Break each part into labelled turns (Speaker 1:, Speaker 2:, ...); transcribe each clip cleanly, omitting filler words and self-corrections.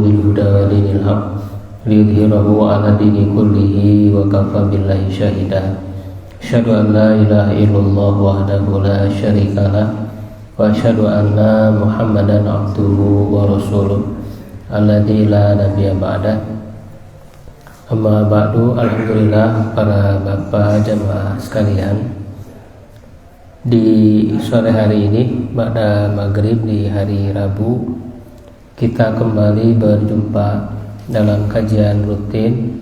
Speaker 1: بالهدى ودين الحق ليظهره على الدين كله وكفى بالله شهيدا أشهد أن لا إله إلا الله وحده لا شريك له وأشهد أن محمدا عبده ورسوله الذي لا نبي بعده. Amma ba'du, alhamdulillah para bapak jamaah sekalian, di sore hari ini pada maghrib di hari Rabu kita kembali berjumpa dalam kajian rutin.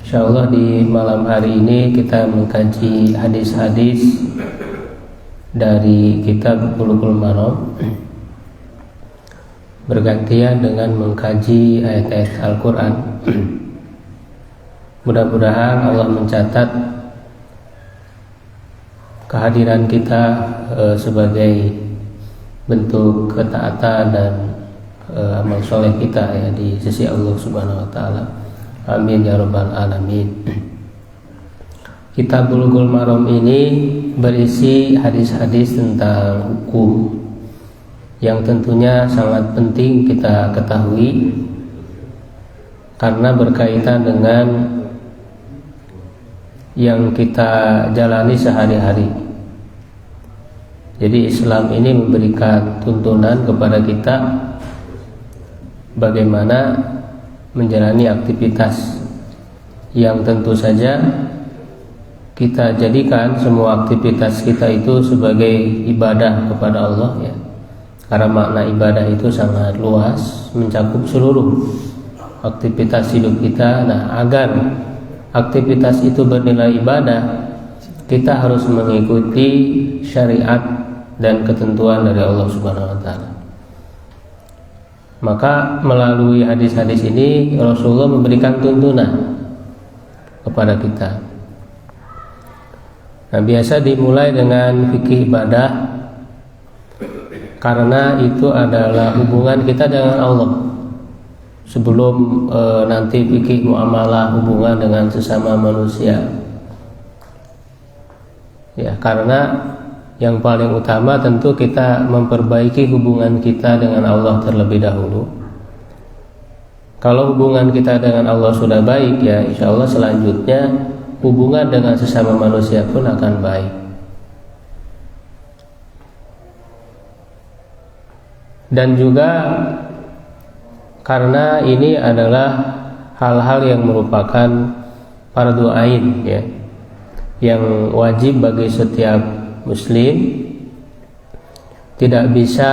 Speaker 1: Insyaallah di malam hari ini kita mengkaji hadis-hadis dari kitab Bulughul Maram bergantian dengan mengkaji ayat-ayat Al-Quran. Mudah-mudahan Allah mencatat kehadiran kita sebagai bentuk ketaatan dan amal soleh kita ya di sisi Allah Subhanahu wa taala. Amin ya rabbal alamin. Kitab Bulughul Maram ini berisi hadis-hadis tentang hukum yang tentunya sangat penting kita ketahui karena berkaitan dengan yang kita jalani sehari-hari. Jadi Islam ini memberikan tuntunan kepada kita bagaimana menjalani aktivitas yang tentu saja kita jadikan semua aktivitas kita itu sebagai ibadah kepada Allah ya. Karena makna ibadah itu sangat luas, mencakup seluruh aktivitas hidup kita. Nah, agar aktivitas itu bernilai ibadah, kita harus mengikuti syariat dan ketentuan dari Allah Subhanahu wa taala. Maka melalui hadis-hadis ini Rasulullah memberikan tuntunan kepada kita. Nah, biasa dimulai dengan fikih ibadah karena itu adalah hubungan kita dengan Allah. Sebelum nanti fikih muamalah, hubungan dengan sesama manusia ya, karena yang paling utama tentu kita memperbaiki hubungan kita dengan Allah terlebih dahulu. Kalau hubungan kita dengan Allah sudah baik ya, insya Allah selanjutnya hubungan dengan sesama manusia pun akan baik. Dan juga karena ini adalah hal-hal yang merupakan fardhu ain ya, yang wajib bagi setiap muslim. Tidak bisa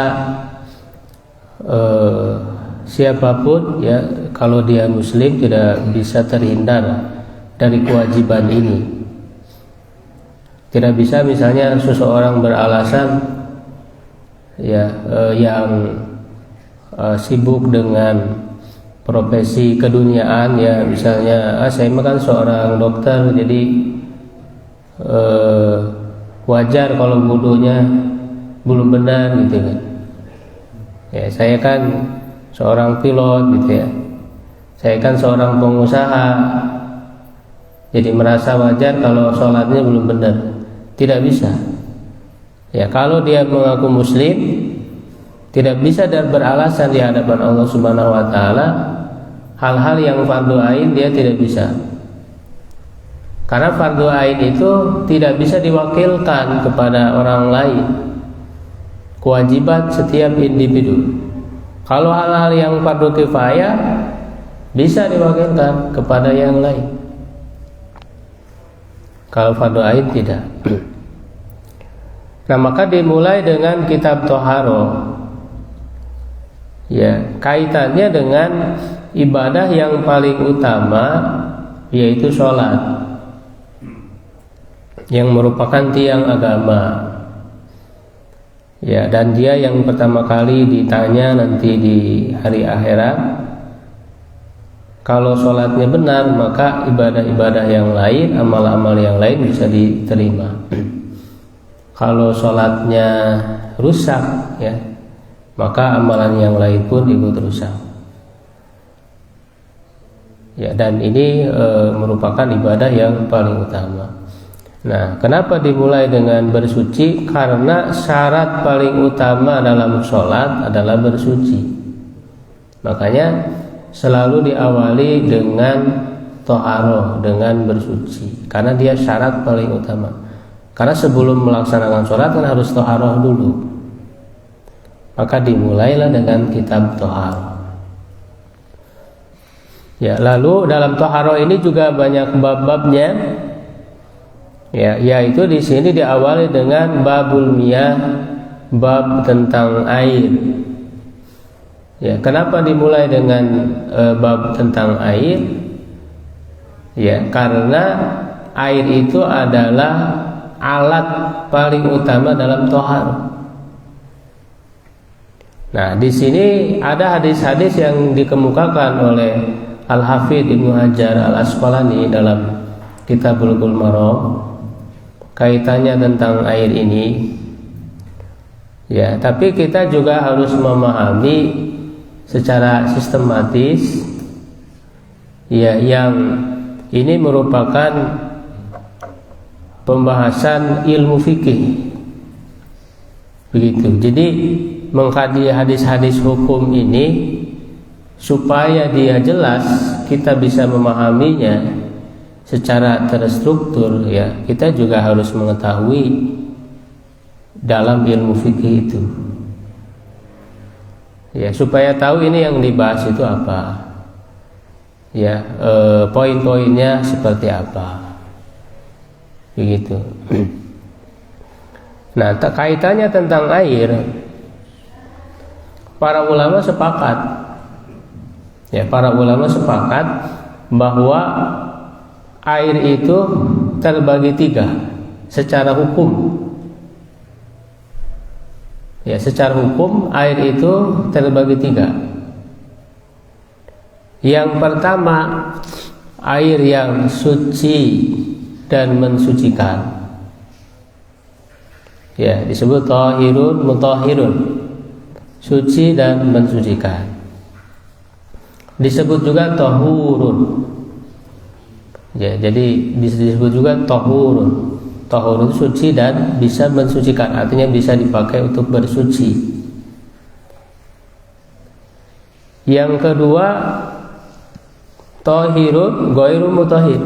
Speaker 1: siapapun ya, kalau dia muslim tidak bisa terhindar dari kewajiban ini. Tidak bisa misalnya seseorang beralasan ya yang sibuk dengan profesi keduniaan ya, misalnya saya kan seorang dokter, jadi wajar kalau wudunya belum benar gitu kan ya. Saya kan seorang pilot gitu ya, saya kan seorang pengusaha, jadi merasa wajar kalau sholatnya belum benar. Tidak bisa ya, kalau dia mengaku muslim tidak bisa dan beralasan di hadapan Allah Subhanahu wa taala hal-hal yang fardhu ain dia tidak bisa. Karena fardhu ain itu tidak bisa diwakilkan kepada orang lain. Kewajiban setiap individu. Kalau hal-hal yang fardhu kifayah bisa diwakilkan kepada yang lain. Kalau fardhu ain tidak. Nah, maka dimulai dengan kitab Thaharah. Ya, kaitannya dengan ibadah yang paling utama yaitu sholat, yang merupakan tiang agama. Ya, dan dia yang pertama kali ditanya nanti di hari akhirat. Kalau sholatnya benar, maka ibadah-ibadah yang lain, amal-amal yang lain bisa diterima. Kalau sholatnya rusak ya, maka amalan yang lain pun ikut rusak. Ya, dan ini merupakan ibadah yang paling utama. Nah, kenapa dimulai dengan bersuci? Karena syarat paling utama dalam sholat adalah bersuci. Makanya selalu diawali dengan toharoh, dengan bersuci, karena dia syarat paling utama. Karena sebelum melaksanakan sholat kan harus toharoh dulu. Maka dimulailah dengan kitab toharoh. Ya, lalu dalam toharoh ini juga banyak bab-babnya. Ya, yaitu di sini diawali dengan babul miyah, bab tentang air. Ya, kenapa dimulai dengan bab tentang air? Ya, karena air itu adalah alat paling utama dalam toharoh. Nah, di sini ada hadis-hadis yang dikemukakan oleh Al-Hafidz Ibnu Hajar Al-Asqalani dalam kitab Bulughul Maram kaitannya tentang air ini. Ya, tapi kita juga harus memahami secara sistematis, ya, yang ini merupakan pembahasan ilmu fikih. Begitu. Jadi mengkaji hadis-hadis hukum ini supaya dia jelas, kita bisa memahaminya secara terstruktur, ya, kita juga harus mengetahui dalam ilmu fikih itu. Ya, supaya tahu ini yang dibahas itu apa. Ya, poin-poinnya seperti apa. Begitu. Nah, kaitannya tentang air, para ulama sepakat. Ya, para ulama sepakat bahwa air itu terbagi 3 secara hukum. Ya, secara hukum air itu terbagi 3. Yang pertama, air yang suci dan mensucikan. Ya, disebut thahirun mutahhirun, suci dan mensucikan. Disebut juga tahurun. Ya, jadi disebut juga tahurun. Tahurun suci dan bisa mensucikan, artinya bisa dipakai untuk bersuci. Yang kedua, tahirun ghairu mutahhir,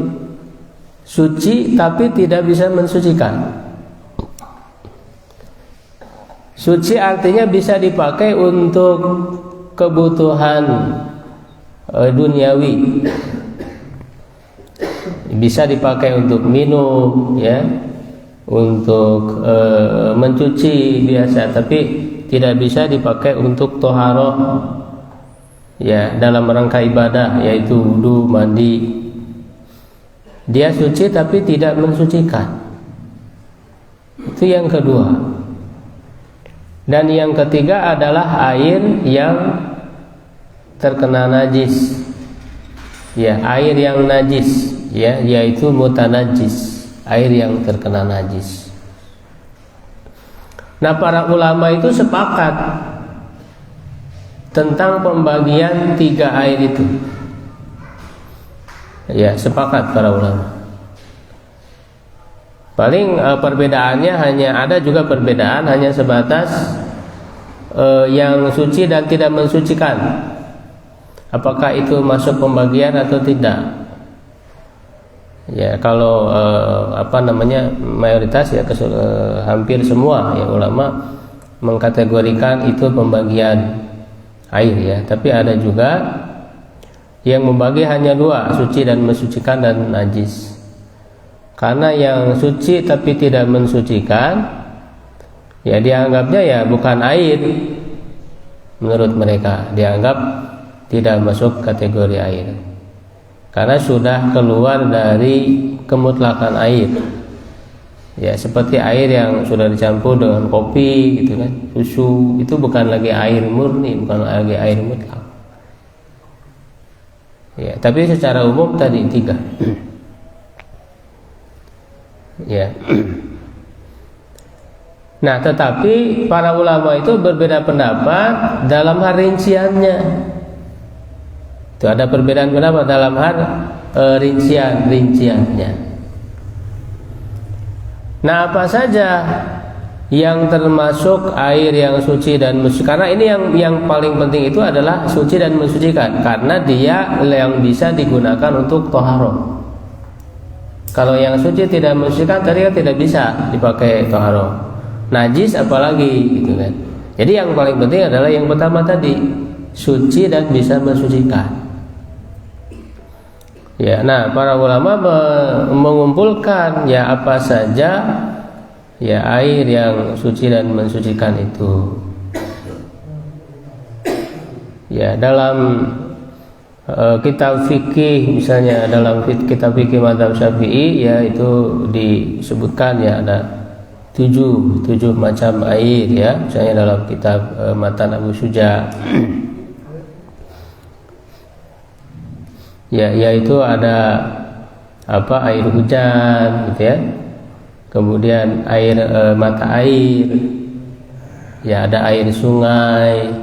Speaker 1: suci tapi tidak bisa mensucikan. Suci artinya bisa dipakai untuk kebutuhan duniawi, bisa dipakai untuk minum, ya, untuk mencuci biasa, tapi tidak bisa dipakai untuk toharoh, ya, dalam rangka ibadah, yaitu wudu, mandi. Dia suci tapi tidak mensucikan. Itu yang kedua. Dan yang ketiga adalah air yang terkena najis. Ya, air yang najis, ya, yaitu mutanajis, air yang terkena najis. Nah, para ulama itu sepakat tentang pembagian 3 air itu. Ya, sepakat para ulama. Paling perbedaannya ada juga perbedaan hanya sebatas yang suci dan tidak mensucikan. Apakah itu masuk pembagian atau tidak? Ya, kalau mayoritas, ya, hampir semua, ya, ulama mengkategorikan itu pembagian air, ya. Tapi ada juga yang membagi hanya 2, suci dan mensucikan dan najis. Karena yang suci tapi tidak mensucikan, ya, dianggapnya ya bukan air. Menurut mereka dianggap tidak masuk kategori air, karena sudah keluar dari kemutlakan air. Ya, seperti air yang sudah dicampur dengan kopi, gitu kan, susu, itu bukan lagi air murni, bukan lagi air mutlak. Ya, tapi secara umum tadi 3. Ya. Nah, tetapi para ulama itu berbeda pendapat dalam hal rinciannya. Itu ada perbedaan pendapat dalam hal rinciannya. Nah, apa saja yang termasuk air yang suci dan mensucikan. Karena ini yang paling penting itu adalah suci dan mensucikan, karena dia yang bisa digunakan untuk toharoh. Kalau yang suci tidak mensucikan tadi kan tidak bisa dipakai toharoh. Najis apalagi gitu kan. Jadi yang paling penting adalah yang pertama tadi, suci dan bisa mensucikan. Ya, nah para ulama mengumpulkan ya apa saja ya air yang suci dan mensucikan itu. Ya, dalam kitab fikih misalnya, dalam kitab fikih mazhab Syafi'i ya itu disebutkan ya ada tujuh macam air ya, misalnya dalam kitab Matan Abu Syuja ya, yaitu ada apa air hujan gitu ya, kemudian air mata air ya, ada air sungai,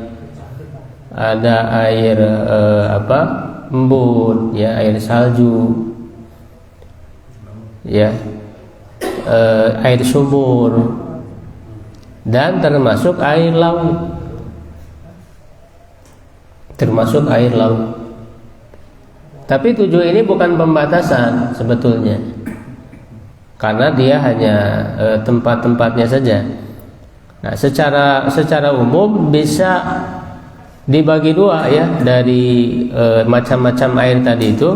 Speaker 1: ada air embun ya, air salju ya, air sumur, dan termasuk air laut, Tapi 7 ini bukan pembatasan sebetulnya, karena dia hanya tempat-tempatnya saja. Nah, secara umum bisa dibagi 2 ya, dari macam-macam air tadi itu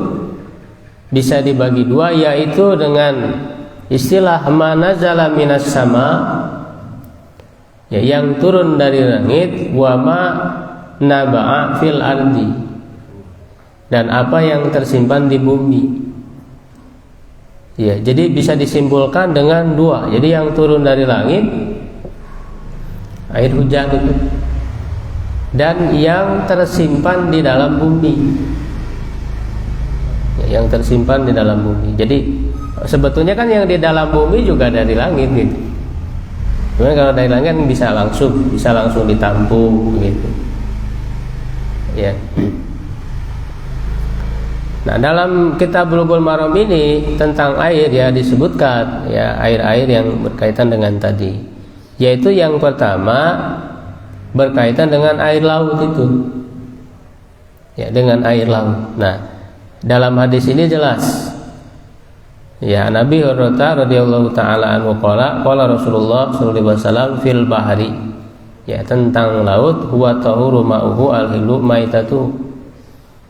Speaker 1: bisa dibagi 2, yaitu dengan istilah manazala minas sama ya, yang turun dari langit, wa ma naba'a fil ardi, dan apa yang tersimpan di bumi. Ya, jadi bisa disimpulkan dengan 2. Jadi yang turun dari langit air hujan itu, dan yang tersimpan di dalam bumi ya, yang tersimpan di dalam bumi. Jadi sebetulnya kan yang di dalam bumi juga dari langit gitu. Cuma kalau dari langit kan bisa langsung ditampung gitu. Ya. Nah, dalam kitab Bulughul Maram ini tentang air ya disebutkan ya air-air yang berkaitan dengan tadi, yaitu yang pertama berkaitan dengan air laut itu. Ya, dengan air laut. Nah, dalam hadis ini jelas ya, Nabi Hurairah radhiyallahu taala anhu qala Rasulullah sallallahu alaihi wasallam fil bahri ya, tentang laut, huwa tahuru ma'uhu al-hilu maitatu,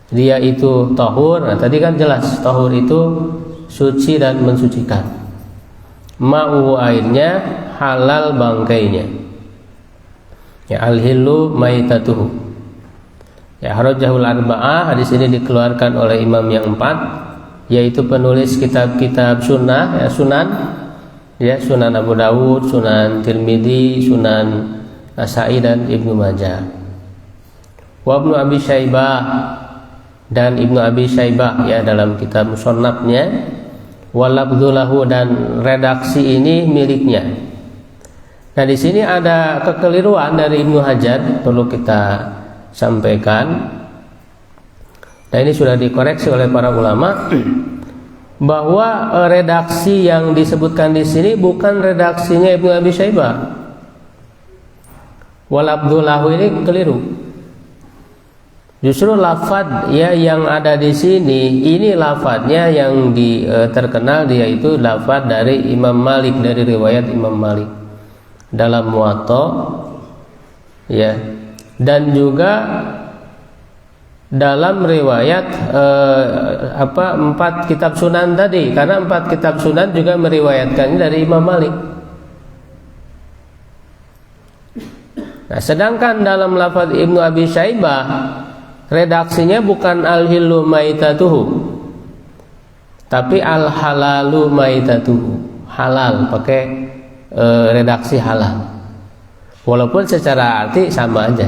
Speaker 1: dia itu tahur. Nah, tadi kan jelas tahur itu suci dan mensucikan. Ma'uhu airnya, halal bangkainya ya, al-hilu maitatuhu ya. Harajahul arba'ah, hadis ini dikeluarkan oleh imam yang 4, yaitu penulis kitab-kitab sunnah ya, Sunan Abu Dawud, Sunan Tirmidzi, Sunan Nasa'i, dan Ibnu Majah. Wa Ibnu Abi Syaibah, dan Ibnu Abi Syaibah ya dalam kitab musannafnya. Wa labdzulahu, dan redaksi ini miliknya. Nah, di sini ada kekeliruan dari Ibnu Hajar, perlu kita sampaikan. Nah, ini sudah dikoreksi oleh para ulama bahwa redaksi yang disebutkan di sini bukan redaksinya Ibnu Abi Syaibah. Wal abdullahu ini keliru. Justru lafadz ya yang ada di sini, ini lafadznya yang terkenal, dia itu lafadz dari Imam Malik, dari riwayat Imam Malik dalam Muwatta ya, dan juga dalam riwayat 4 kitab sunan tadi, karena 4 kitab sunan juga meriwayatkannya dari Imam Malik. Nah, sedangkan dalam lafaz Ibnu Abi Syaibah redaksinya bukan al-hilu maitatuhu, tapi al-halalu maitatuhu, halal, pakai redaksi halal, walaupun secara arti sama aja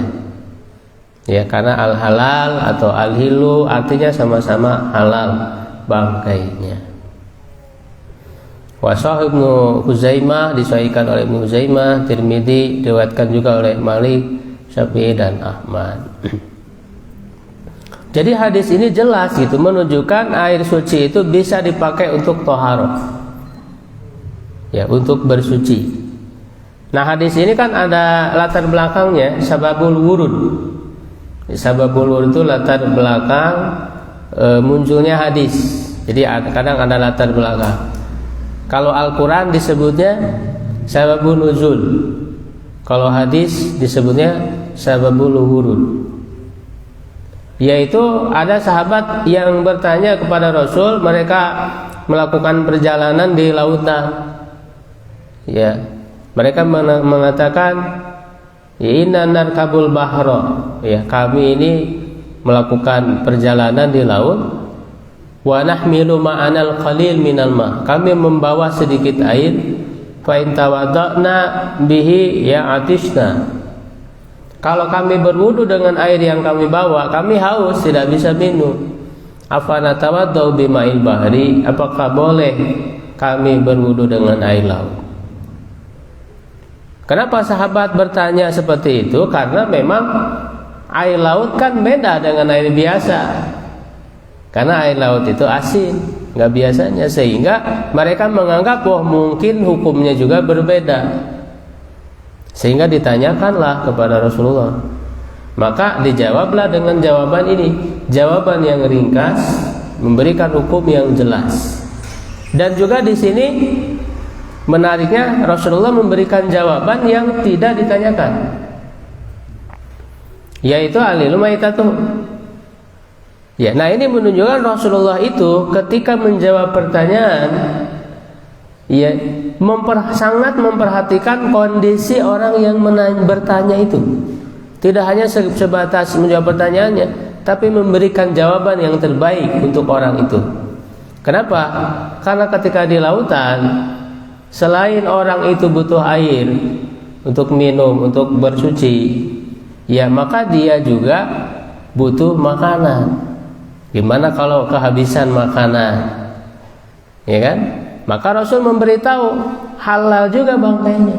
Speaker 1: ya, karena al-halal atau al-hilu artinya sama-sama halal bangkainya. Wasah Ibnu Huzaimah, disahihkan oleh Ibnu Huzaimah, Tirmidzi, diriwayatkan juga oleh Malik, Syafi'i, dan Ahmad. Jadi hadis ini jelas gitu, menunjukkan air suci itu bisa dipakai untuk toharoh ya, untuk bersuci. Nah, hadis ini kan ada latar belakangnya, sababul wurud. Sababul wurud itu latar belakang munculnya hadis. Jadi kadang ada latar belakang. Kalau Al-Quran disebutnya sababun nuzul, kalau hadis disebutnya sababul wurud. Yaitu ada sahabat yang bertanya kepada Rasul, mereka melakukan perjalanan di lautan. Ya, mereka mengatakan, inna narkabul bahra. Ya, kami ini melakukan perjalanan di laut. Wa nahmilu ma'anal qalil minal ma. Kami membawa sedikit air. Fa in tawadda'na bihi ya'atishna. Kalau kami berwudu dengan air yang kami bawa, kami haus, tidak bisa minum. Afana tawaddau bima'il bahri. Apakah boleh kami berwudu dengan air laut? Kenapa sahabat bertanya seperti itu? Karena memang air laut kan beda dengan air biasa. Karena air laut itu asin, nggak biasanya, sehingga mereka menganggap mungkin hukumnya juga berbeda. Sehingga ditanyakanlah kepada Rasulullah. Maka dijawablah dengan jawaban ini, jawaban yang ringkas, memberikan hukum yang jelas. Dan juga di sini menariknya, Rasulullah memberikan jawaban yang tidak ditanyakan, yaitu alil maitatuh. Ya, nah ini menunjukkan Rasulullah itu ketika menjawab pertanyaan, ya, sangat memperhatikan kondisi orang yang bertanya itu. Tidak hanya sebatas menjawab pertanyaannya, tapi memberikan jawaban yang terbaik untuk orang itu. Kenapa? Karena ketika di lautan, selain orang itu butuh air untuk minum, untuk bersuci, ya maka dia juga butuh makanan. Gimana kalau kehabisan makanan? Ya kan? Maka Rasul memberitahu halal juga bangkainya.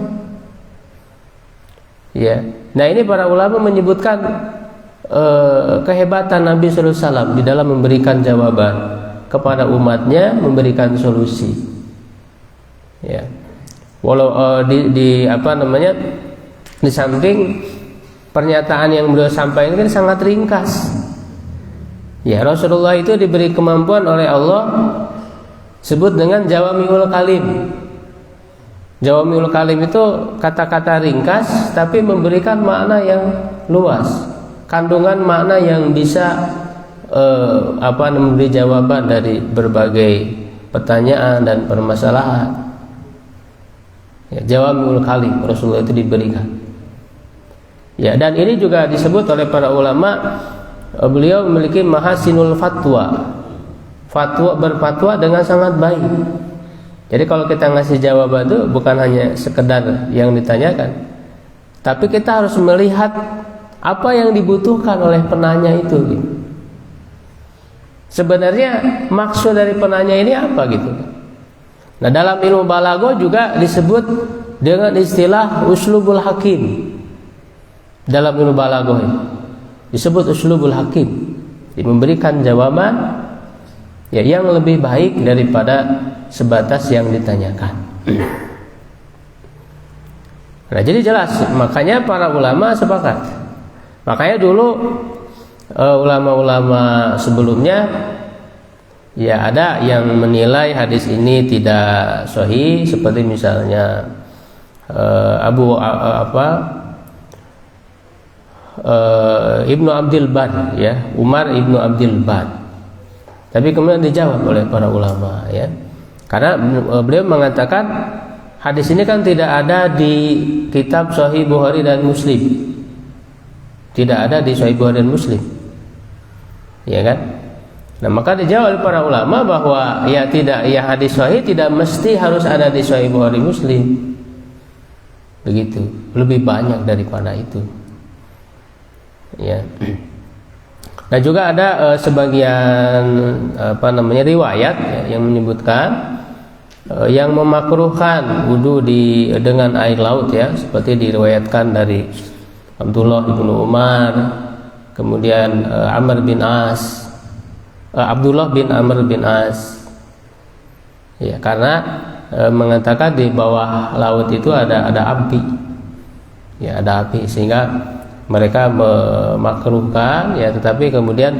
Speaker 1: Ya. Nah, ini para ulama menyebutkan kehebatan Nabi sallallahu alaihi wasallam di dalam memberikan jawaban kepada umatnya, memberikan solusi. Ya. Walau di samping pernyataan yang beliau sampaikan kan sangat ringkas. Ya, Rasulullah itu diberi kemampuan oleh Allah sebut dengan jawamiul kalim. Jawamiul kalim itu kata-kata ringkas tapi memberikan makna yang luas, kandungan makna yang bisa memberi jawaban dari berbagai pertanyaan dan permasalahan. Ya, jawamiul kalim Rasulullah itu diberikan. Ya, dan ini juga disebut oleh para ulama, beliau memiliki mahasinul fatwa. Berfatwa dengan sangat baik. Jadi kalau kita ngasih jawaban itu bukan hanya sekedar yang ditanyakan, tapi kita harus melihat apa yang dibutuhkan oleh penanya itu. Sebenarnya maksud dari penanya ini apa gitu. Nah, dalam ilmu balaghah juga disebut dengan istilah uslubul hakim. Dalam ilmu balaghah disebut uslubul hakim, memberikan jawaban ya yang lebih baik daripada sebatas yang ditanyakan. Nah, jadi jelas, makanya para ulama sepakat. Makanya dulu ulama-ulama sebelumnya ya ada yang menilai hadis ini tidak sahih, seperti misalnya Ibnu Abdul Bar, ya, Umar Ibnu Abdul Bar. Tapi kemudian dijawab oleh para ulama, ya, karena beliau mengatakan hadis ini kan tidak ada di kitab Sahih Bukhari dan Muslim, tidak ada di Sahih Bukhari dan Muslim, ya kan? Nah, maka dijawab oleh para ulama bahwa ya tidak, ya hadis Sahih tidak mesti harus ada di Sahih Bukhari Muslim, begitu, lebih banyak daripada itu, ya. Nah, juga ada sebagian riwayat ya, yang menyebutkan yang memakruhkan wudu dengan air laut, ya, seperti diriwayatkan dari Abdullah bin Umar, kemudian Abdullah bin Amr bin As, ya, karena mengatakan di bawah laut itu ada api. ya ada api, sehingga mereka memakruhkan ya, tetapi kemudian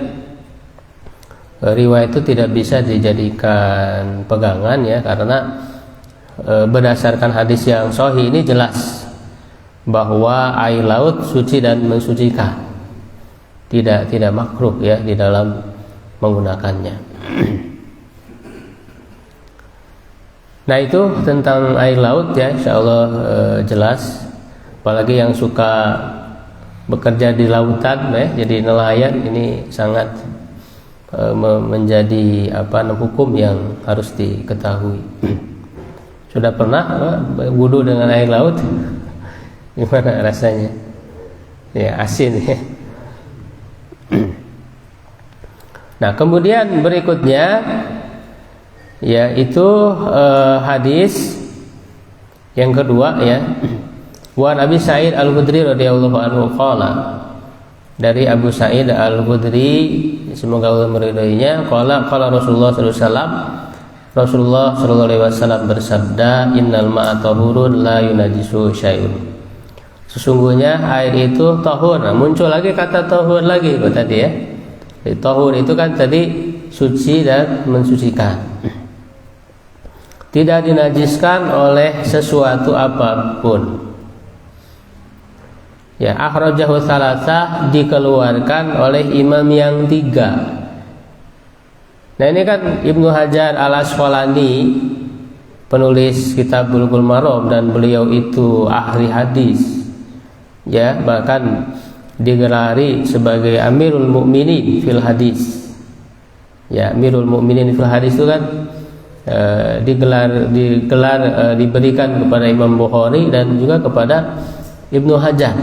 Speaker 1: riwayat itu tidak bisa dijadikan pegangan ya, karena berdasarkan hadis yang sahih ini jelas bahwa air laut suci dan mensucikan, tidak makruh ya di dalam menggunakannya. Nah itu tentang air laut ya, insyaallah jelas. Apalagi yang suka bekerja di lautan ya, jadi nelayan, ini sangat menjadi hukum yang harus diketahui. Sudah pernah wudu dengan air laut? Gimana rasanya? Ya asin ya. Nah kemudian berikutnya yaitu hadis yang kedua ya, wa Abi Sa'id Al-Khudri radhiyallahu anhu qala, dari Abu Sa'id Al-Khudri semoga Allah meridainya, qala Rasulullah sallallahu alaihi wasallam, Rasulullah sallallahu alaihi wasallam bersabda, innal ma'a tahurun la yunajisu syai'un, sesungguhnya air itu tahur. Nah, muncul lagi kata tahur lagi tadi ya. Tahur itu kan tadi suci dan mensucikan, tidak dinajiskan oleh sesuatu apapun. Ya, akhrajahu salasah, dikeluarkan oleh imam yang 3. Nah ini kan Ibnu Hajar Al-Asqalani, penulis kitab Bulughul Maram, dan beliau itu ahli hadis ya, bahkan digelari sebagai Amirul Mukminin fil hadis. Ya, Amirul Mukminin fil hadis itu kan diberikan kepada Imam Bukhari dan juga kepada Ibnu Hajar.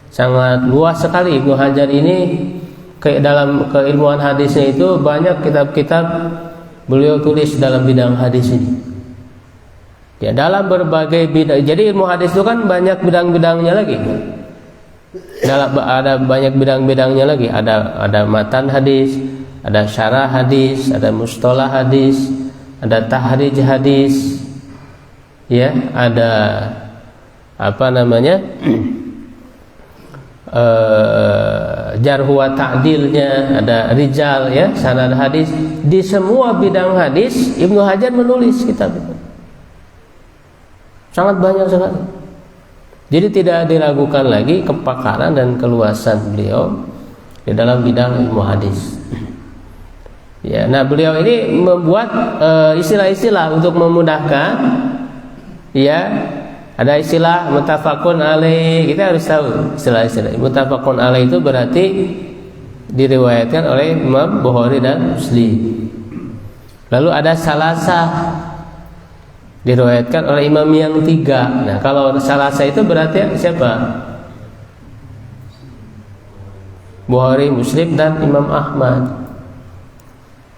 Speaker 1: Sangat luas sekali Ibnu Hajar ini dalam keilmuan hadisnya, itu banyak kitab-kitab beliau tulis dalam bidang hadis ini. Ya, dalam berbagai bidang. Jadi ilmu hadis itu kan banyak bidang-bidangnya lagi. Ada banyak bidang-bidangnya lagi. Ada matan hadis, ada syarah hadis, ada mustalah hadis, ada tahrij hadis, ya, ada jarh wa ta'dilnya, ada rijal ya, sanad hadis. Di semua bidang hadis Ibnu Hajar menulis kitab itu. Sangat banyak sekali. Jadi tidak diragukan lagi kepakaran dan keluasan beliau di dalam bidang ilmu hadis. Ya, nah beliau ini membuat istilah-istilah untuk memudahkan. Ya, ada istilah muttafaqun alaih. Kita harus tahu istilah-istilah. Muttafaqun alaih itu berarti diriwayatkan oleh Imam Bukhari dan Muslim. Lalu ada salasah, diriwayatkan oleh imam yang 3. Nah kalau salasah itu berarti siapa? Bukhari, Muslim, dan Imam Ahmad.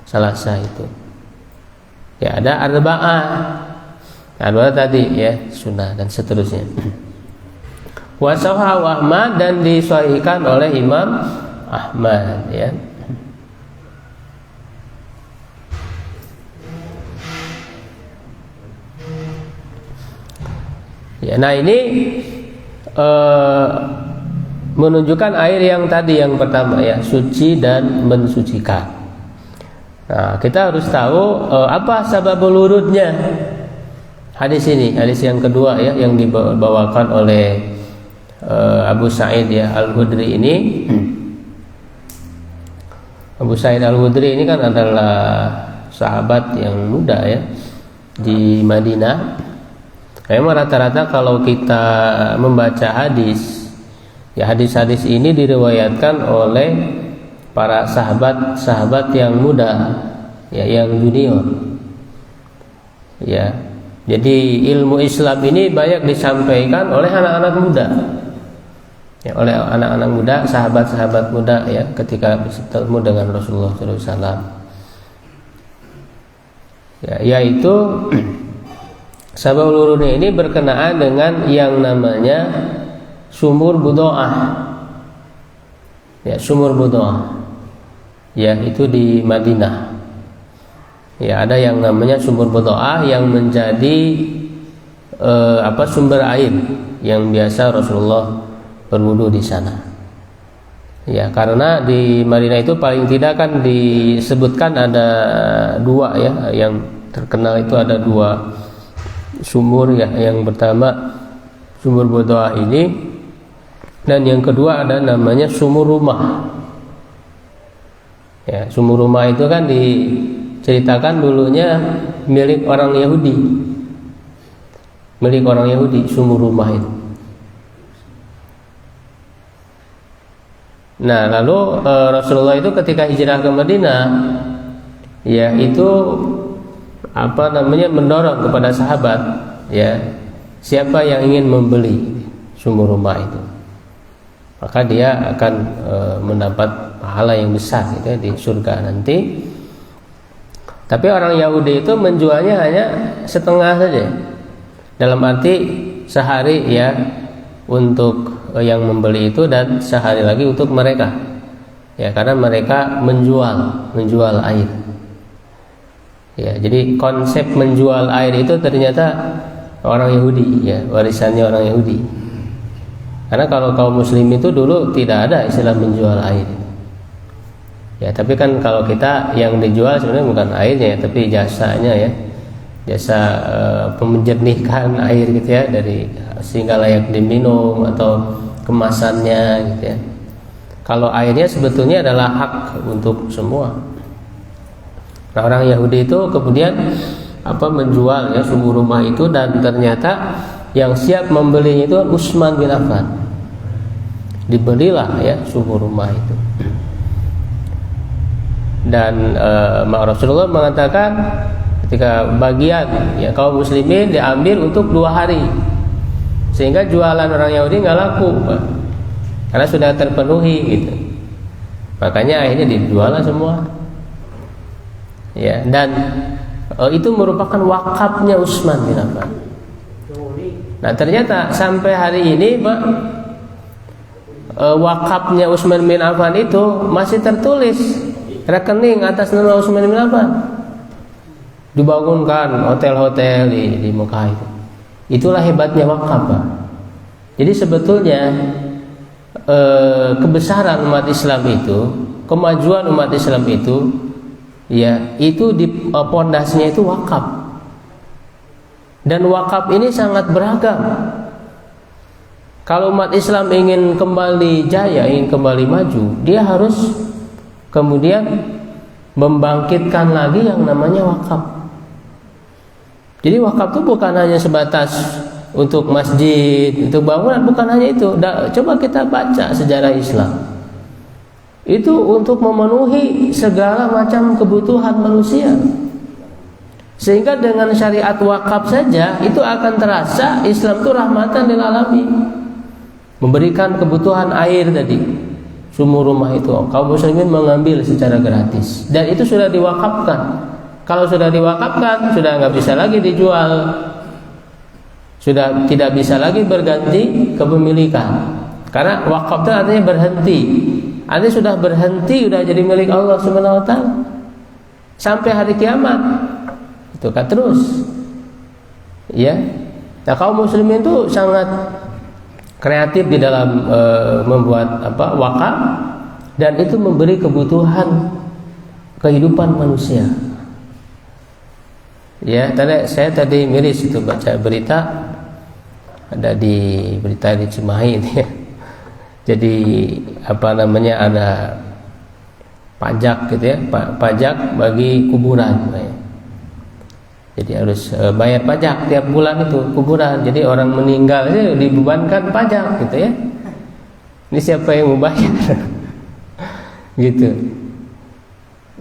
Speaker 1: Salasah itu ya, ada arba'ah, arba'ah tadi ya, sunnah dan seterusnya. Wa sahahu Ahmad, dan disahihkan oleh Imam Ahmad ya. Ya, nah ini menunjukkan air yang tadi yang pertama ya, suci dan mensucikan. Nah kita harus tahu apa sababul wurudnya hadis ini, hadis yang kedua ya, yang dibawakan oleh Abu Sa'id ya Al-Khudri ini. Abu Sa'id Al-Khudri ini kan adalah sahabat yang muda ya di Madinah. Memang rata-rata kalau kita membaca hadis, ya hadis-hadis ini diriwayatkan oleh para sahabat-sahabat yang muda, ya yang junior. Ya, jadi ilmu Islam ini banyak disampaikan oleh anak-anak muda, ya, oleh anak-anak muda, sahabat-sahabat muda ya, ketika bertemu dengan Rasulullah SAW. Ya, yaitu sabab ulurunnya ini berkenaan dengan yang namanya sumur Budoah. Ya, sumur Budoah. Ya, itu di Madinah. Ya, ada yang namanya sumur Budoah yang menjadi sumber air yang biasa Rasulullah berwudu di sana. Ya, karena di Madinah itu paling tidak kan disebutkan ada dua ya, yang terkenal itu ada dua sumur ya. Yang pertama sumur Budoah ini, dan yang kedua ada namanya sumur rumah. Ya, sumur rumah itu kan diceritakan dulunya milik orang Yahudi. Milik orang Yahudi sumur rumah itu. Nah, lalu Rasulullah itu ketika hijrah ke Madinah, ya itu mendorong kepada sahabat, ya, siapa yang ingin membeli sumur rumah itu, maka dia akan mendapat pahala yang besar gitu ya, di surga nanti. Tapi orang Yahudi itu menjualnya hanya setengah saja. Dalam arti sehari ya untuk yang membeli itu, dan sehari lagi untuk mereka. Ya, karena mereka menjual air. Ya, jadi konsep menjual air itu ternyata orang Yahudi, ya, warisannya orang Yahudi. Karena kalau kaum muslim itu dulu tidak ada istilah menjual air. Ya, tapi kan kalau kita yang dijual sebenarnya bukan airnya, tapi jasanya ya. Jasa pemjernihkan air gitu ya, dari sehingga layak diminum atau kemasannya gitu ya. Kalau airnya sebetulnya adalah hak untuk semua. Nah, orang Yahudi itu kemudian menjual ya sumur rumah itu, dan ternyata yang siap membelinya itu Utsman bin Affan. Dibelilah ya sumur rumah itu. Dan Rasulullah mengatakan ketika bagian ya kaum muslimin diambil untuk 2 hari, sehingga jualan orang Yahudi nggak laku, Pak, karena sudah terpenuhi gitu. Makanya akhirnya dijual semua. Ya, dan itu merupakan wakafnya Utsman bin Affan. Nah, ternyata sampai hari ini, Pak, wakafnya Utsman bin Affan itu masih tertulis rekening atas nama Utsman bin Affan. Dibangunkan hotel-hotel di Mekah itu. Itulah hebatnya wakaf, Pak. Jadi sebetulnya kebesaran umat Islam itu, kemajuan umat Islam itu, ya, itu di pondasinya itu wakaf. Dan wakaf ini sangat beragam. Kalau umat Islam ingin kembali jaya, ingin kembali maju, dia harus kemudian membangkitkan lagi yang namanya wakaf. Jadi wakaf itu bukan hanya sebatas untuk masjid, untuk bangunan, bukan hanya itu. Coba kita baca sejarah Islam. Itu untuk memenuhi segala macam kebutuhan manusia. Sehingga dengan syariat wakaf saja itu akan terasa Islam itu rahmatan lil alamin. Memberikan kebutuhan air tadi, sumur rumah itu kaum muslimin mengambil secara gratis, dan itu sudah diwakafkan. Kalau sudah diwakafkan, sudah nggak bisa lagi dijual, sudah tidak bisa lagi berganti kepemilikan. Karena wakaf itu artinya berhenti. Artinya sudah berhenti, sudah jadi milik Allah Subhanahu wa taala sampai hari kiamat. Itu kan terus. Ya. Nah, kaum muslimin itu sangat kreatif di dalam membuat wakaf, dan itu memberi kebutuhan kehidupan manusia. Ya, saya tadi miris itu baca berita, ada di berita di Cimahi ini ya. Jadi ada pajak gitu ya, pajak bagi kuburan. Jadi harus bayar pajak tiap bulan itu kuburan. Jadi orang meninggal itu dibebankan pajak gitu ya. Ini siapa yang mau bayar? Gitu.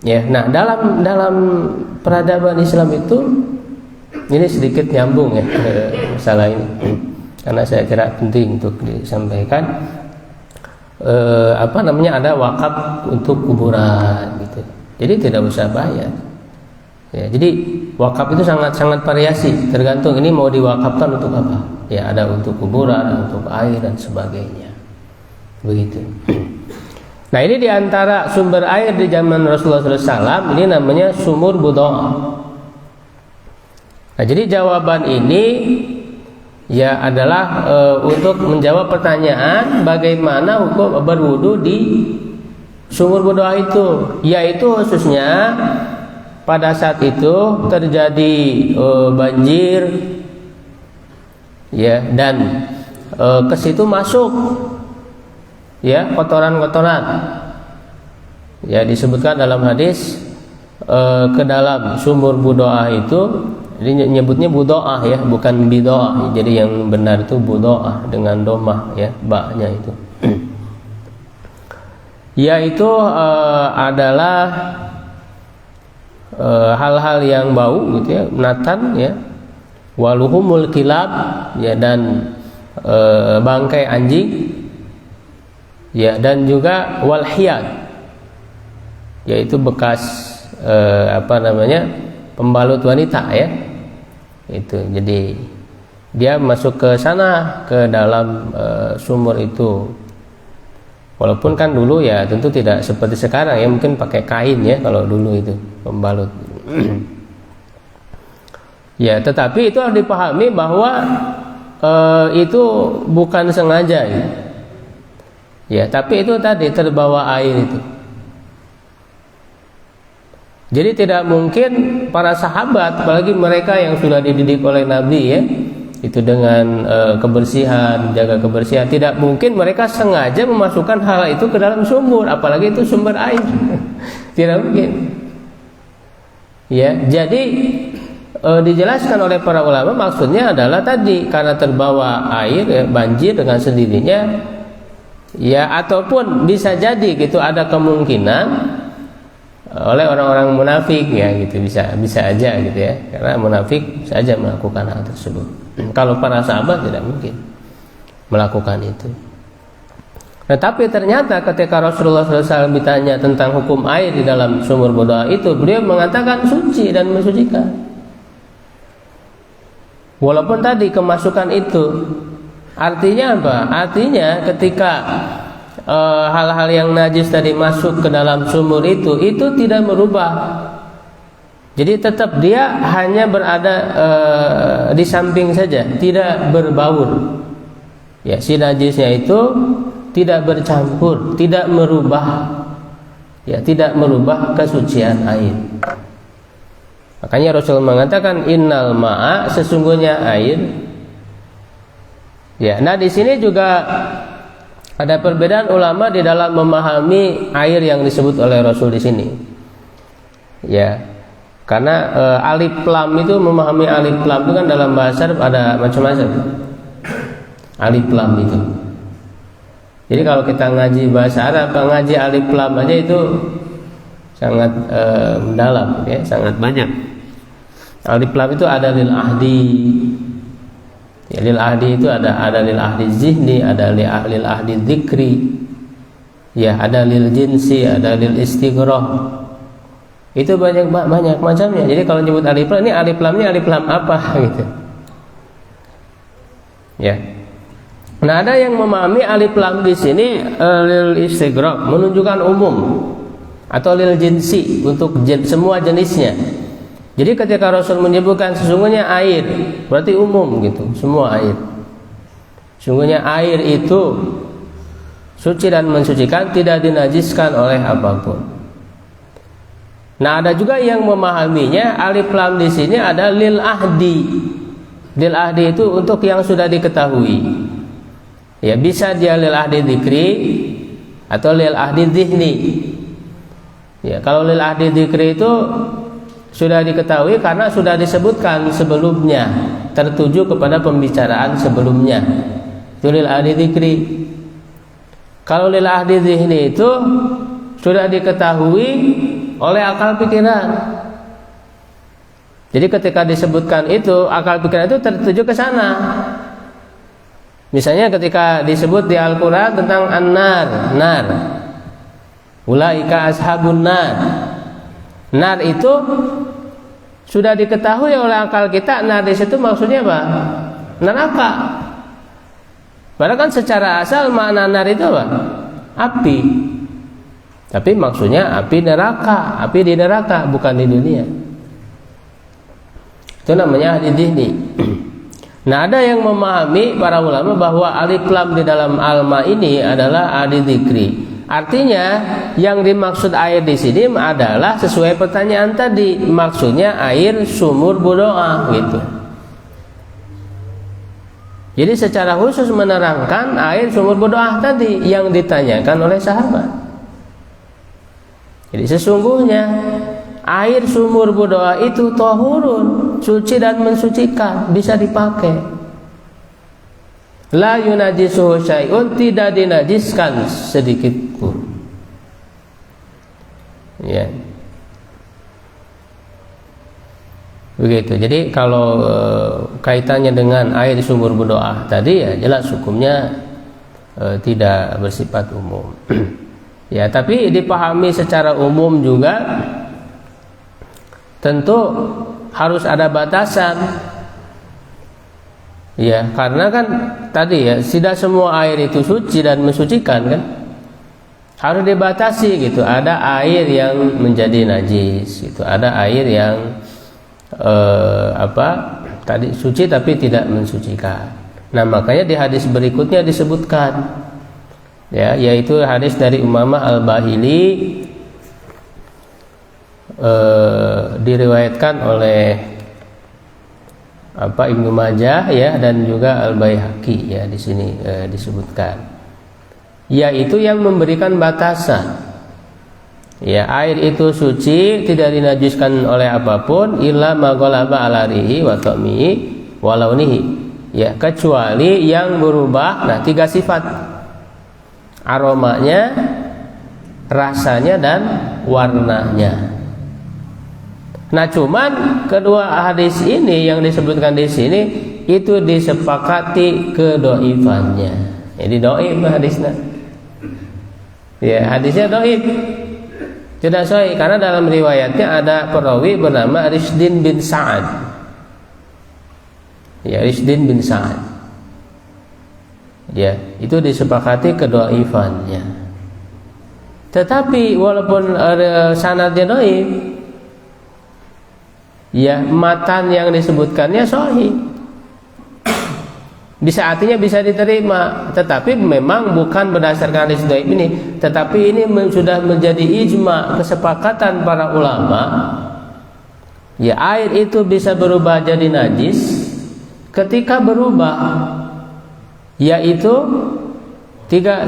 Speaker 1: Ya, nah dalam peradaban Islam itu ini sedikit nyambung ya masalah ini, karena saya kira penting untuk disampaikan. Ada wakaf untuk kuburan gitu. Jadi tidak usah bayar. Ya, jadi wakaf itu sangat variasi, tergantung ini mau diwakafkan untuk apa. Ya, ada untuk kuburan, untuk air dan sebagainya. Begitu. Nah, ini diantara sumber air di zaman Rasulullah SAW, ini namanya sumur Budoah. Nah, jadi jawaban ini ya adalah untuk menjawab pertanyaan bagaimana hukum berwudu di sumur berdoa itu, yaitu khususnya pada saat itu terjadi banjir, ya, dan ke situ masuk ya kotoran-kotoran. Ya, disebutkan dalam hadis ke dalam sumur budoah itu, jadi nyebutnya budoah ya, bukan bidoah. Jadi yang benar itu budoah dengan domah ya, ba-nya itu. Yaitu adalah hal-hal yang bau gitu ya, natan ya, waluhumul kilab ya, dan bangkai anjing ya, dan juga walhiyat, yaitu bekas pembalut wanita ya. Itu jadi dia masuk ke sana, ke dalam sumur itu. Walaupun kan dulu ya tentu tidak seperti sekarang ya, mungkin pakai kain ya kalau dulu itu pembalut. Ya, tetapi itu harus dipahami bahwa itu bukan sengaja ya. Ya, tapi itu tadi terbawa air itu. Jadi tidak mungkin para sahabat, apalagi mereka yang sudah dididik oleh Nabi ya, itu dengan kebersihan, jaga kebersihan, tidak mungkin mereka sengaja memasukkan hal itu ke dalam sumur, apalagi itu sumber air. Tidak mungkin. Ya, jadi dijelaskan oleh para ulama maksudnya adalah tadi karena terbawa air ya, banjir dengan sendirinya ya, ataupun bisa jadi gitu ada kemungkinan oleh orang-orang munafik ya gitu, bisa aja gitu ya, karena munafik saja melakukan hal tersebut. Kalau para sahabat tidak mungkin melakukan itu. Nah, tapi ternyata ketika Rasulullah SAW ditanya tentang hukum air di dalam sumur berdoa itu, beliau mengatakan suci dan mensucikan. Walaupun tadi kemasukan itu artinya apa? Artinya ketika hal-hal yang najis tadi masuk ke dalam sumur itu tidak merubah. Jadi tetap dia hanya berada di samping saja, tidak berbaur. Ya, si najisnya itu tidak bercampur, tidak merubah. Ya, tidak merubah kesucian air. Makanya Rasul mengatakan innal ma'a, sesungguhnya air. Ya, nah di sini juga ada perbedaan ulama di dalam memahami air yang disebut oleh Rasul di sini. Ya, karena alif lam itu, memahami alif lam itu kan dalam bahasa Arab ada macam-macam. Alif lam itu. Jadi kalau kita ngaji bahasa Arab, ngaji alif lam aja itu sangat mendalam, ya, sangat banyak. Alif lam itu ada lil ahdi. Ya, lil ahdi itu ada lil ahdi zihni, ada lil ahdi dzikri. Ya, ada lil jinsi, ada lil istighraq. Itu banyak macamnya. Jadi kalau nyebut alif lam, ini alif lamnya alif lam apa gitu. Ya. Nah, ada yang memahami alif lam di sini lil istighraq, menunjukkan umum, atau lil jinsi, untuk semua jenisnya. Jadi ketika Rasul menyebutkan sesungguhnya air, berarti umum gitu, semua air. Sesungguhnya air itu suci dan mensucikan, tidak dinajiskan oleh apapun. Nah, ada juga yang memahaminya alif lam di sini ada lil ahdi. Lil ahdi itu untuk yang sudah diketahui. Ya, bisa dia lil ahdi dzikri atau lil ahdi dzihni. Ya, kalau lil ahdi dzikri itu sudah diketahui karena sudah disebutkan sebelumnya, tertuju kepada pembicaraan sebelumnya. Itu lil ahdi dzikri. Kalau lil ahdi dzihni itu sudah diketahui oleh akal pikiran. Jadi ketika disebutkan itu, akal pikiran itu tertuju ke sana. Misalnya ketika disebut di Al-Quran tentang an-nar, nar, ulaika ashabun nar. Nar itu sudah diketahui oleh akal kita. Nar di situ maksudnya apa? Neraka. Padahal kan secara asal makna nar itu apa? Api. Tapi maksudnya api neraka, api di neraka, bukan di dunia. Itu namanya ahli dzihni. Nah, ada yang memahami para ulama bahwa alif lam di dalam alma ini adalah adi dzikri. Artinya yang dimaksud air di sini adalah sesuai pertanyaan tadi, maksudnya air sumur budoa gitu. Jadi secara khusus menerangkan air sumur budoa tadi yang ditanyakan oleh sahabat. Jadi sesungguhnya air sumur budoa itu tahurun, suci dan mensucikan, bisa dipakai. La yunajisuhu syai'un, tidak dinajiskan sedikit pun. Ya. Begitu. Jadi kalau kaitannya dengan air sumur budoa tadi ya jelas hukumnya tidak bersifat umum. Ya, tapi dipahami secara umum juga tentu harus ada batasan. Ya, karena kan tadi ya tidak semua air itu suci dan mensucikan kan. Harus dibatasi gitu. Ada air yang menjadi najis gitu. Ada air yang tadi suci tapi tidak mensucikan. Nah, makanya di hadis berikutnya disebutkan ya, yaitu hadis dari Umamah Al-Bahili, diriwayatkan oleh Ibnu Majah ya, dan juga Al-Baihaqi ya, di sini disebutkan, yaitu yang memberikan batasan. Ya, air itu suci, tidak dinajiskan oleh apapun illa ma ghalaba ala rihi wa ta'mihi wa launihi. Ya, kecuali yang berubah, nah 3 sifat. Aromanya, rasanya dan warnanya. Nah, cuman kedua hadis ini yang disebutkan di sini itu disepakati kedhaifannya. Jadi dhaif hadisnya. Ya, hadisnya dhaif. Tidak sahih karena dalam riwayatnya ada perawi bernama Rishdin bin Sa'ad. Ya, Rishdin bin Sa'ad. Ya, itu disepakati kedhaifannya. Tetapi walaupun sanadnya dhaif, ya, matan yang disebutkannya sahih. Artinya bisa diterima, tetapi memang bukan berdasarkan hadis dhaif ini, tetapi ini sudah menjadi ijma, kesepakatan para ulama. Ya, air itu bisa berubah jadi najis ketika berubah, yaitu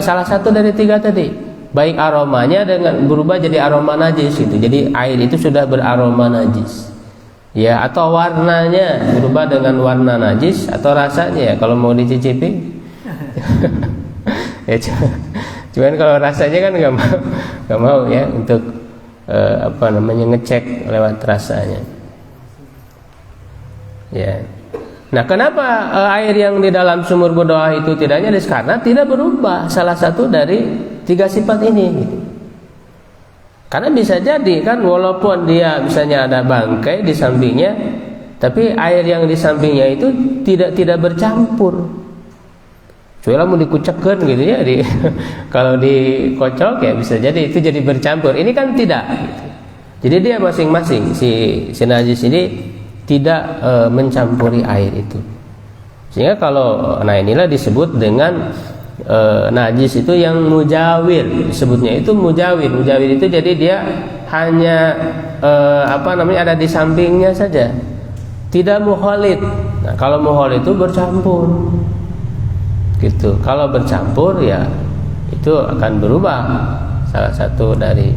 Speaker 1: salah satu dari 3 tadi, baik aromanya dengan berubah jadi aroma najis gitu. Jadi air itu sudah beraroma najis. Ya, atau warnanya berubah dengan warna najis, atau rasanya ya kalau mau dicicipi. Ya, cuman kalau rasanya kan nggak mau ya untuk ngecek lewat rasanya. Ya. Nah, kenapa air yang di dalam sumur budoah itu tidak najis? Karena tidak berubah salah satu dari 3 sifat ini. Karena bisa jadi kan walaupun dia misalnya ada bangkai di sampingnya, tapi air yang di sampingnya itu tidak bercampur. Soalnya mau dikucekkan gitu ya, kalau dikocok ya bisa jadi itu jadi bercampur. Ini kan tidak. Gitu. Jadi dia masing-masing si najis ini tidak mencampuri air itu. Sehingga inilah disebut dengan najis itu yang mujawir, disebutnya itu mujawir. Mujawir itu jadi dia hanya ada di sampingnya saja, tidak mukhalid. Nah, kalau mukhalid itu bercampur gitu. Kalau bercampur ya itu akan berubah salah satu dari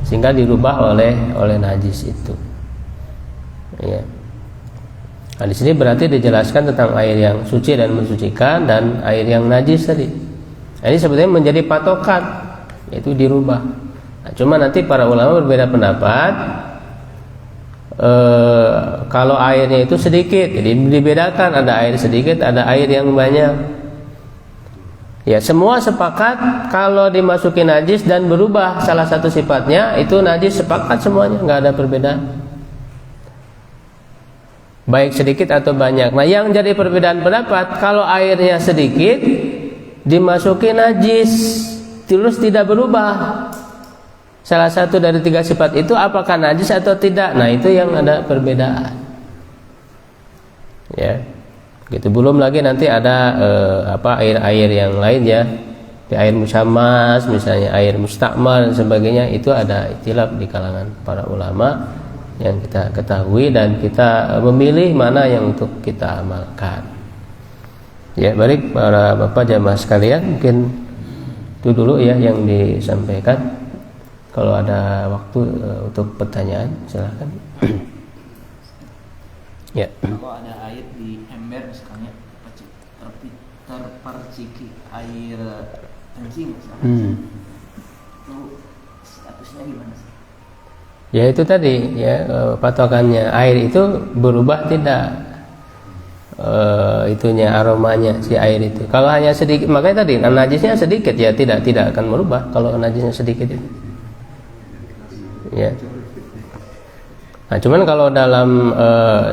Speaker 1: sehingga dirubah oleh najis itu. Ya. Nah, di sini berarti dijelaskan tentang air yang suci dan mensucikan dan air yang najis tadi. Nah, ini sebetulnya menjadi patokan, yaitu dirubah. Nah, cuma nanti para ulama berbeda pendapat. Kalau airnya itu sedikit, jadi dibedakan, ada air sedikit, ada air yang banyak. Ya, semua sepakat kalau dimasuki najis dan berubah salah satu sifatnya, itu najis, sepakat semuanya, nggak ada perbedaan. Baik sedikit atau banyak. Nah, yang jadi perbedaan pendapat, kalau airnya sedikit dimasuki najis terus tidak berubah salah satu dari 3 sifat itu, apakah najis atau tidak? Nah, itu yang ada perbedaan. Ya, gitu. Belum lagi nanti ada air-air yang lain ya, air musyammas misalnya, air mustakmal dan sebagainya. Itu ada ikhtilaf di kalangan para ulama yang kita ketahui dan kita memilih mana yang untuk kita amalkan. Ya, baik para bapak jamaah sekalian, mungkin itu dulu ya yang disampaikan. Kalau ada waktu untuk pertanyaan silahkan. Ya.
Speaker 2: Kalau ada air di ember misalnya terperciki air kencing misalnya, itu statusnya gimana sih?
Speaker 1: Ya itu tadi ya, patokannya air itu berubah tidak itunya, aromanya si air itu. Kalau hanya sedikit, makanya tadi najisnya sedikit ya tidak akan merubah kalau najisnya sedikit itu. Ya. Nah, cuman kalau dalam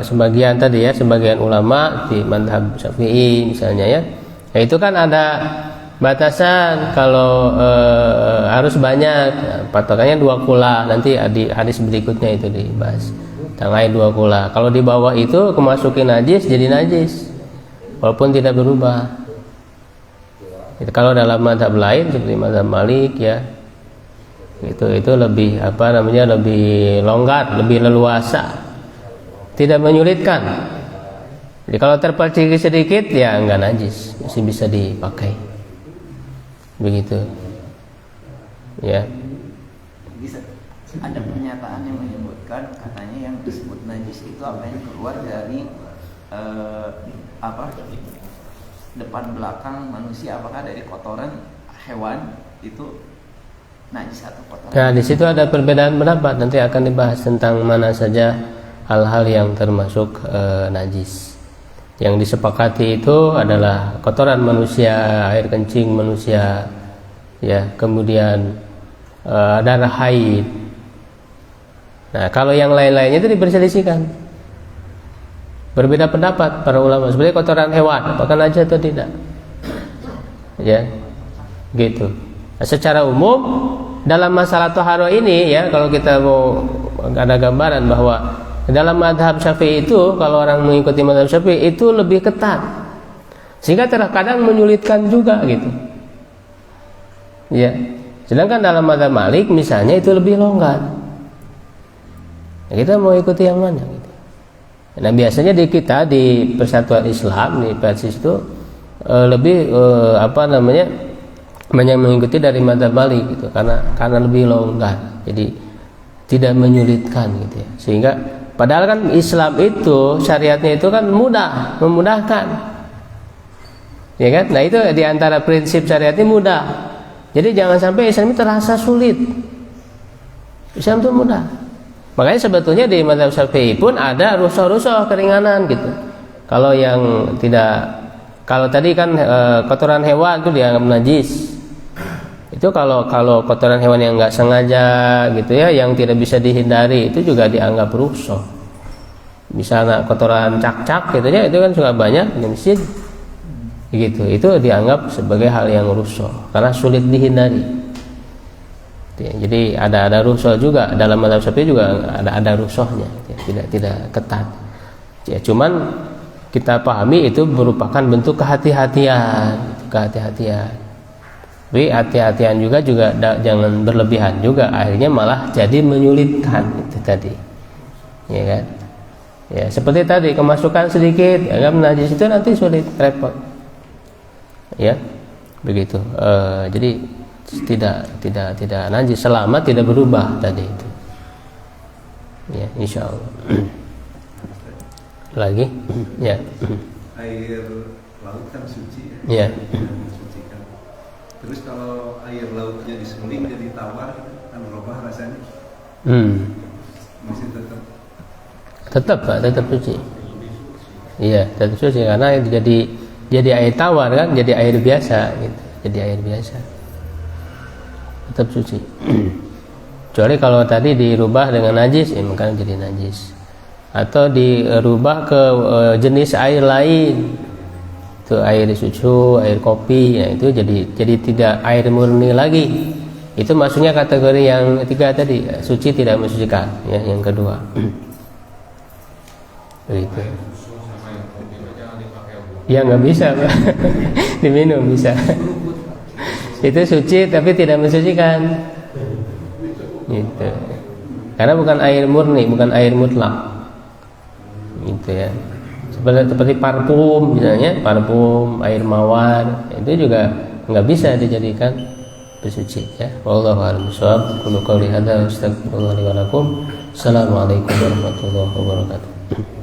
Speaker 1: sebagian tadi ya, sebagian ulama di mazhab Syafi'i misalnya ya, itu kan ada batasan kalau harus banyak, patokannya 2 kula. Nanti di hadis berikutnya itu dibahas. Tanggai 2 kula. Kalau di bawah itu kemasukin najis jadi najis, walaupun tidak berubah. Itu kalau dalam mazhab lain seperti mazhab Malik ya, itu lebih lebih longgar, lebih leluasa, tidak menyulitkan. Jadi kalau terpercik sedikit ya enggak najis, masih bisa dipakai. Begitu. Ya.
Speaker 2: Bisa ada pernyataan yang menyebutkan katanya yang disebut najis itu apa yang keluar dari depan belakang manusia, apakah dari kotoran hewan itu najis atau kotoran?
Speaker 1: Nah, di situ ada perbedaan pendapat, nanti akan dibahas tentang mana saja hal-hal yang termasuk najis. Yang disepakati itu adalah kotoran manusia, air kencing manusia, ya, kemudian darah haid. Nah, kalau yang lain-lainnya itu diperselisihkan, berbeda pendapat para ulama. Seperti kotoran hewan, apakah najis atau tidak? Ya, gitu. Nah, secara umum dalam masalah toharo ini ya, kalau kita mau ada gambaran bahwa dalam mazhab Syafi'i itu, kalau orang mengikuti mazhab Syafi'i itu lebih ketat, sehingga terkadang menyulitkan juga gitu. Ya, sedangkan dalam mazhab Malik misalnya itu lebih longgar. Nah, kita mau ikuti yang mana gitu. Nah, biasanya di kita di Persatuan Islam di Persis itu lebih banyak mengikuti dari mazhab Malik gitu, karena lebih longgar, jadi tidak menyulitkan gitu ya. Sehingga padahal kan Islam itu syariatnya itu kan memudahkan, ya kan? Nah, itu diantara prinsip syariatnya mudah. Jadi jangan sampai Islam itu terasa sulit. Islam itu mudah. Makanya sebetulnya di mazhab Syafi'i pun ada rusuh-rusuh keringanan gitu. Kalau yang tidak, kalau tadi kan kotoran hewan itu dianggap najis. Itu kalau kotoran hewan yang nggak sengaja gitu ya, yang tidak bisa dihindari, itu juga dianggap rusuh. Misalnya kotoran cak-cak gitu ya, itu kan suka banyak di masjid. Gitu, itu dianggap sebagai hal yang rusuh karena sulit dihindari. Jadi ada rusuh juga dalam mazhab Syafi'i, juga ada rusuhnya, tidak ketat. Ya, cuman kita pahami itu merupakan bentuk kehati-hatian. Tapi hati-hatian juga jangan berlebihan juga, akhirnya malah jadi menyulitkan itu tadi. Ya kan? Ya, seperti tadi kemasukan sedikit, ya kan, najis itu nanti sulit, repot. Ya. Begitu. Jadi tidak najis selama tidak berubah tadi itu. Ya, insyaallah. Lagi? Ya.
Speaker 3: Air laut kan suci
Speaker 1: ya.
Speaker 3: Disucikan. Terus kalau air lautnya diseling jadi tawar kan berubah rasanya. Masih
Speaker 1: Tetap Pak, tetap suci. Iya, tetap suci karena jadi air tawar kan, jadi air biasa gitu. Jadi air biasa. Tetap suci. Kecuali kalau tadi dirubah dengan najis, maka jadi najis. Atau dirubah ke jenis air lain, itu air susu, air kopi, ya itu jadi tidak air murni lagi. Itu maksudnya kategori yang ketiga tadi, suci tidak mensucikan, ya, yang kedua. Begitu. Ya nggak bisa, Pak. Diminum bisa. Itu suci tapi tidak mensucikan. Gitu. Karena bukan air murni, bukan air mutlak. Gitu ya. Seperti parfum misalnya, parfum, air mawar, itu juga nggak bisa dijadikan bersuci ya. Wallahu a'lam bishawab. Qul qouli hadza astaghfirullah li wa lakum. Assalamualaikum warahmatullahi wabarakatuh.